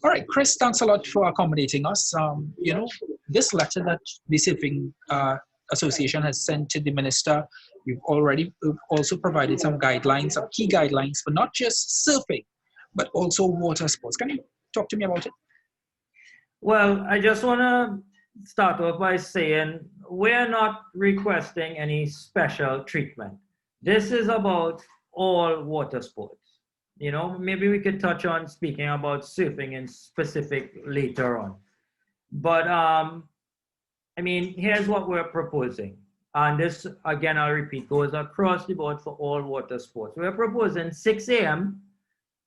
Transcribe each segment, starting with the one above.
All right, Chris, thanks a lot for accommodating us. This letter that the Surfing Association has sent to the minister, we've also provided some guidelines, some key guidelines for not just surfing, but also water sports. Can you talk to me about it? Well, I just want to start off by saying we're not requesting any special treatment. This is about all water sports. Maybe we could touch on speaking about surfing in specific later on. But here's what we're proposing. And this, again, I'll repeat, goes across the board for all water sports. We're proposing 6 a.m.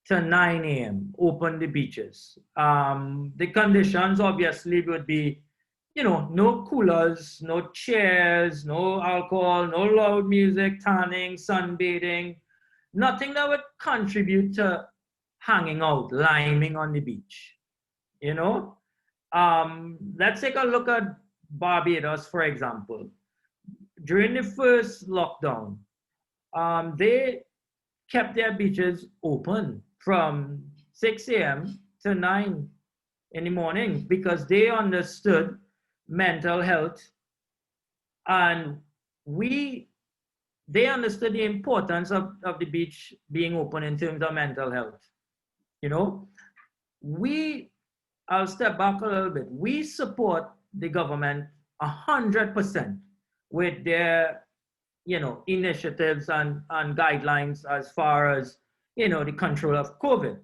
to 9 a.m., open the beaches. The conditions obviously would be, no coolers, no chairs, no alcohol, no loud music, tanning, sunbathing, nothing that would contribute to hanging out, liming on the beach. Let's take a look at Barbados, for example. During the first lockdown, they kept their beaches open from 6 a.m. to 9 in the morning because they understood mental health and they understood the importance of the beach being open in terms of mental health. I'll step back a little bit. We support the government 100% with their, initiatives and guidelines as far as, the control of COVID.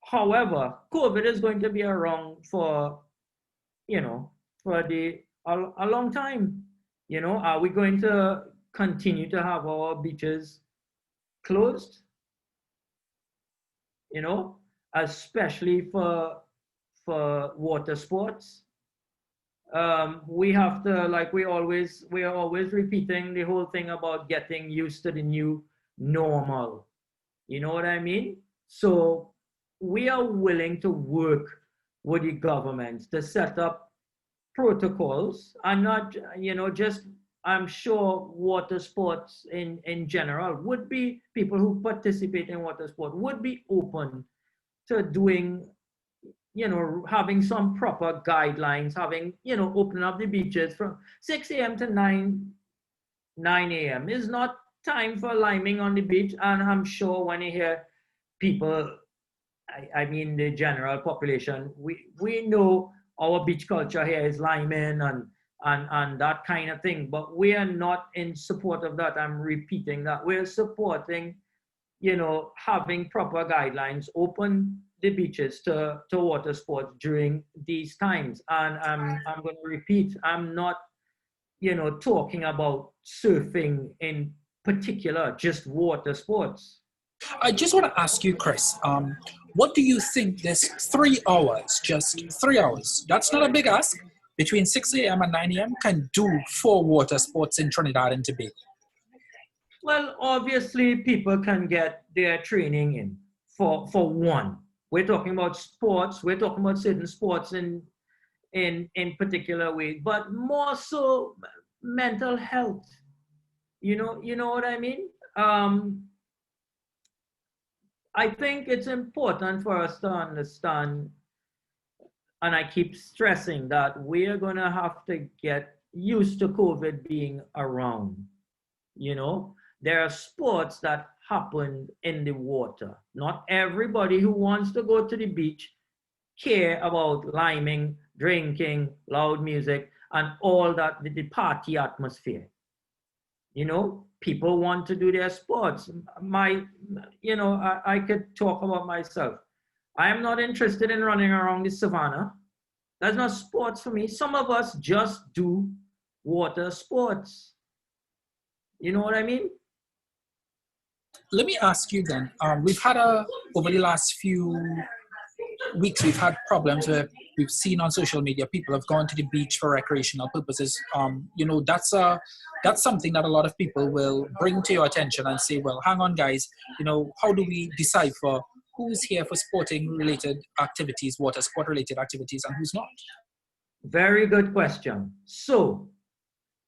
However, COVID is going to be around for, a long time. Are we going to continue to have our beaches closed? Especially for water sports. We have to, like we are always repeating the whole thing about getting used to the new normal. You know what I mean? So we are willing to work with the government to set up protocols and not, just, I'm sure water sports in general would be, people who participate in water sport would be open to doing, having some proper guidelines, opening up the beaches from 6 a.m. to 9 a.m. is not time for liming on the beach. And I'm sure when you hear people, the general population, we know our beach culture here is liming and that kind of thing, but we are not in support of that. I'm repeating that. We're supporting, having proper guidelines, open the beaches to water sports during these times. And I'm going to repeat, I'm not, talking about surfing in particular, just water sports. I just want to ask you, Chris, what do you think this 3 hours, just 3 hours, that's not a big ask, between 6 a.m. and 9 a.m. can do for water sports in Trinidad and Tobago? Well, obviously, people can get their training in for one. We're talking about sports. We're talking about certain sports in particular ways, but more so mental health. You know what I mean? I think it's important for us to understand, and I keep stressing that we are going to have to get used to COVID being around. There are sports that happen in the water. Not everybody who wants to go to the beach care about liming, drinking, loud music, and all that, the party atmosphere. People want to do their sports. I could talk about myself. I am not interested in running around the savannah. That's not sports for me. Some of us just do water sports. You know what I mean? Let me ask you then, we've had over the last few weeks, we've had problems where we've seen on social media, people have gone to the beach for recreational purposes. That's something that a lot of people will bring to your attention and say, well, hang on guys, how do we decipher who's here for sporting related activities, water sport related activities, and who's not? Very good question. So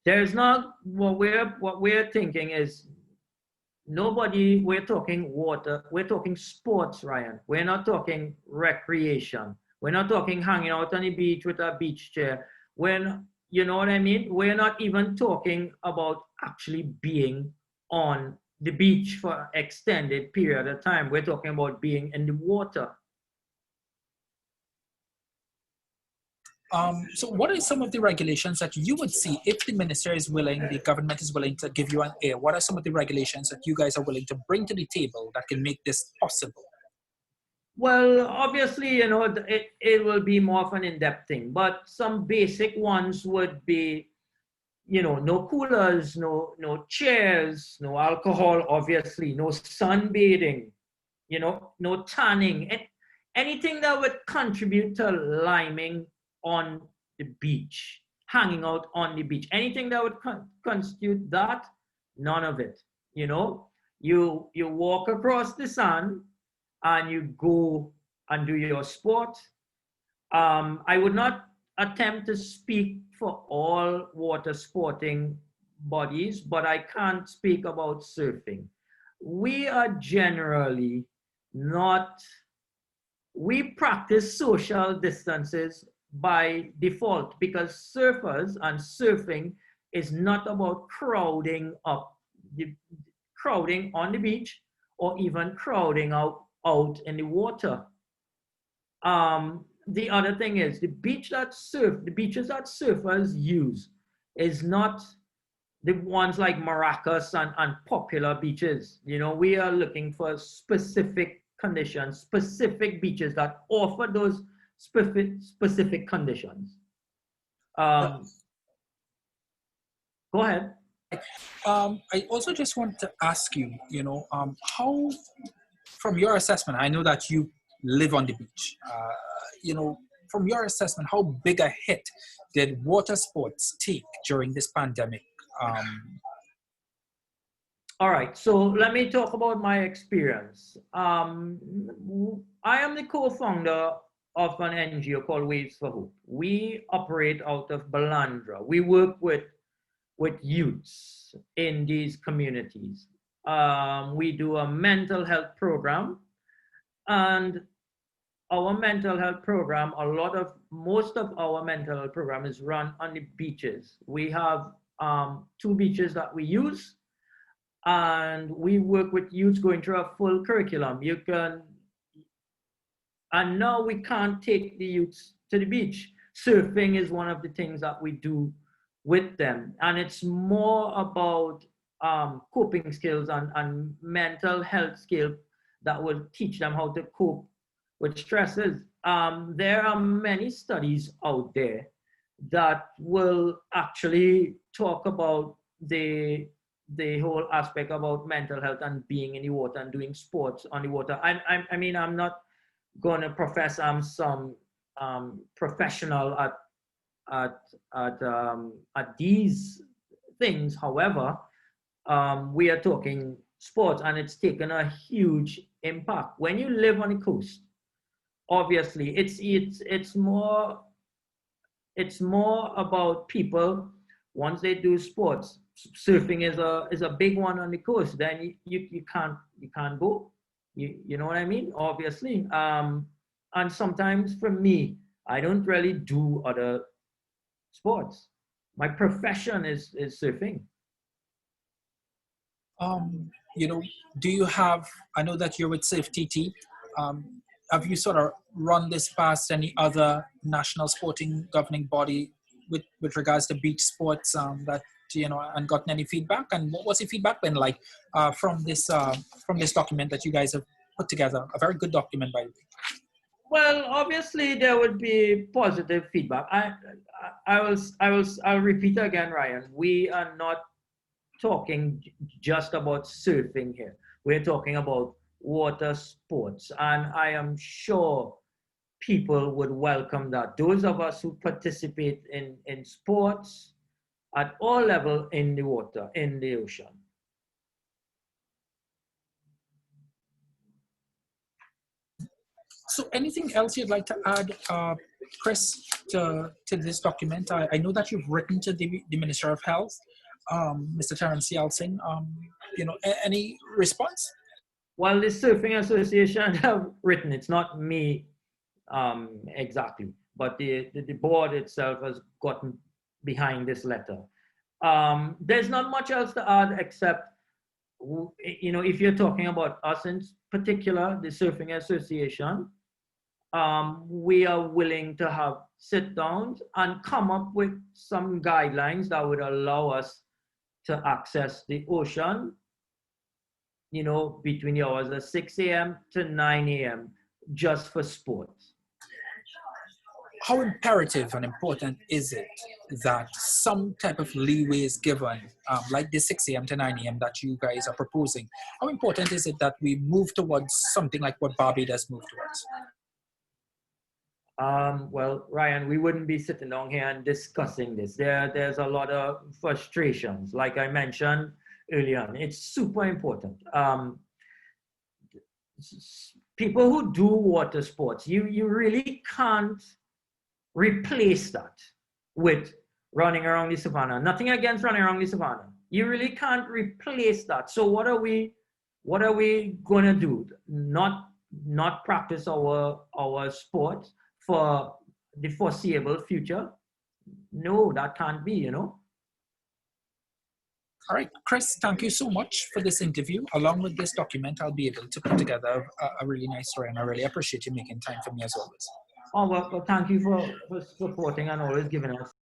there's not, what we're thinking is, Nobody, we're talking water, we're talking sports, Ryan. We're not talking recreation. We're not talking hanging out on the beach with a beach chair. When, you know what I mean? We're not even talking about actually being on the beach for an extended period of time. We're talking about being in the water. So what are some of the regulations that you would see if the minister is willing, the government is willing to give you an air? What are some of the regulations that you guys are willing to bring to the table that can make this possible? Well, obviously, you know, it will be more of an in-depth thing, but some basic ones would be, you know, no coolers, no chairs, no alcohol, obviously, no sunbathing, you know, no tanning, and anything that would contribute to liming on the beach, hanging out on the beach, anything that would constitute that, none of it. You know, you walk across the sand and you go and do your sport. I would not attempt to speak for all water sporting bodies, but I can't speak about surfing. We are generally not, we practice social distances by default because surfers and surfing is not about crowding on the beach or even crowding out in the water. The other thing is the beaches that surfers use is not the ones like Maracas and popular beaches. You know, we are looking for specific conditions, specific beaches that offer those specific conditions. Go ahead. I also just want to ask you, how, from your assessment, I know that you live on the beach. From your assessment, how big a hit did water sports take during this pandemic? All right, so let me talk about my experience. I am the co-founder of an NGO called Waves for Hope. We operate out of Balandra. We work with youths in these communities. We do a mental health program, and our mental health program, most of our mental health program is run on the beaches. We have 2 beaches that we use, and we work with youths going through a full curriculum. And now we can't take the youths to the beach. Surfing is one of the things that we do with them. And it's more about coping skills and mental health skills that will teach them how to cope with stresses. There are many studies out there that will actually talk about the whole aspect about mental health and being in the water and doing sports on the water. I mean, I'm not going to profess I'm some professional at these things. However, we are talking sports, and it's taken a huge impact. When you live on the coast, obviously, it's more about people. Once they do sports, surfing is a big one on the coast. Then you can't go. You know what I mean? Obviously, and sometimes for me, I don't really do other sports. My profession is surfing. Do you have? I know that you're with SATT. Have you sort of run this past any other national sporting governing body with regards to beach sports that and gotten any feedback? And what was the feedback been like from this document that you guys have put together? A very good document, by the way. Well, obviously there would be positive feedback. I'll repeat again, Ryan. We are not talking just about surfing here. We're talking about water sports, and I am sure people would welcome that. Those of us who participate in sports at all levels in the water, in the ocean. So anything else you'd like to add, Chris, to this document? I know that you've written to the Minister of Health, Mr. Terence Yeltsin. any response? Well, the Surfing Association have written, it's not me exactly, but the board itself has gotten behind this letter. There's not much else to add except, if you're talking about us in particular, the Surfing Association, we are willing to have sit downs and come up with some guidelines that would allow us to access the ocean, between the hours of 6 a.m. to 9 a.m. just for sports. How imperative and important is it that some type of leeway is given, like the 6 a.m. to 9 a.m. that you guys are proposing? How important is it that we move towards something like what Barbados moved towards? Well, Ryan, we wouldn't be sitting down here and discussing this. There's a lot of frustrations. Like I mentioned earlier on, it's super important. People who do water sports, you really can't replace that with running around the savannah. Nothing against running around the savannah. You really can't replace that. So what are we gonna do? Not practice our sport for the foreseeable future? No, that can't be, All right, Chris, thank you so much for this interview. Along with this document, I'll be able to put together a really nice story, and I really appreciate you making time for me as always. Oh, well, thank you for supporting and always giving us